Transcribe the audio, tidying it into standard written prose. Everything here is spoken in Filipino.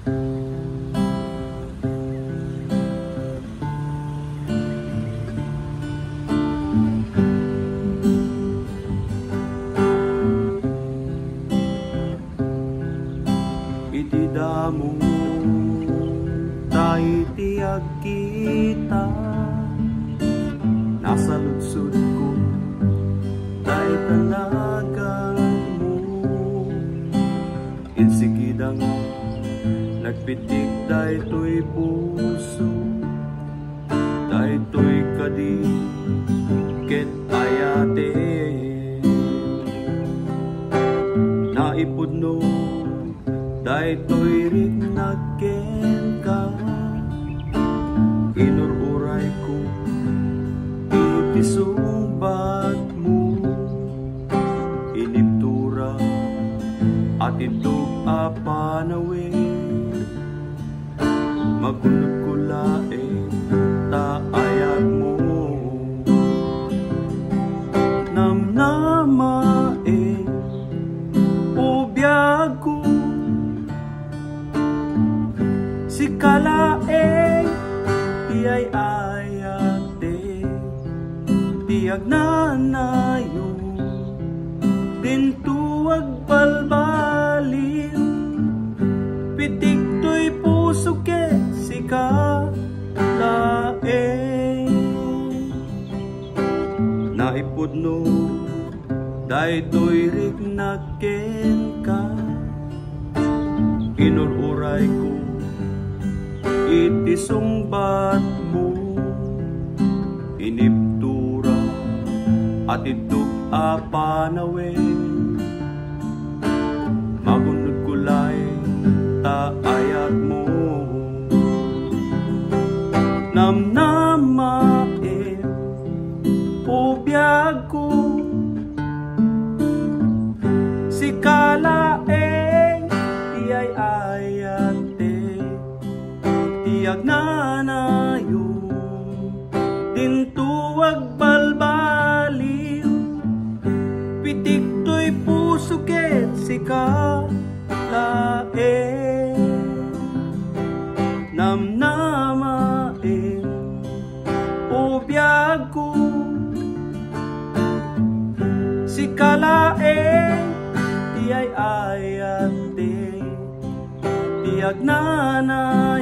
Itidamo tayo tiyag kita, nasa lutsod ko tayo tanagan mo. Insigidang nagpitik tayo to'y puso, tayo to'y kadikit ayate. Naipudno dahi to'y rin nagken ka, inururay ko itisumbat mo. Iniptura at itog apanawe, magunod ko lae taayag mo. Namnamae o biyag ko, si kalaeng tiyay ayate, tiyag nanayo, dintuwag balbalin, pitik to'y puso ke si kalaeng. Naipudno dahi to'y rig nagken ka, inururay ko itisumbat mo. Iniptura at itog apanawe, magunod ko laeng taayag mo. Namnamae o biyag ko, si kalaeng tiyay ayate, tiyag nanayo, dintuwag balbaliw, pitik to'y puso ket si kalaeng. Namnamae o biyag ko, si kalaeng tiyay ayate, tiyag nanayo,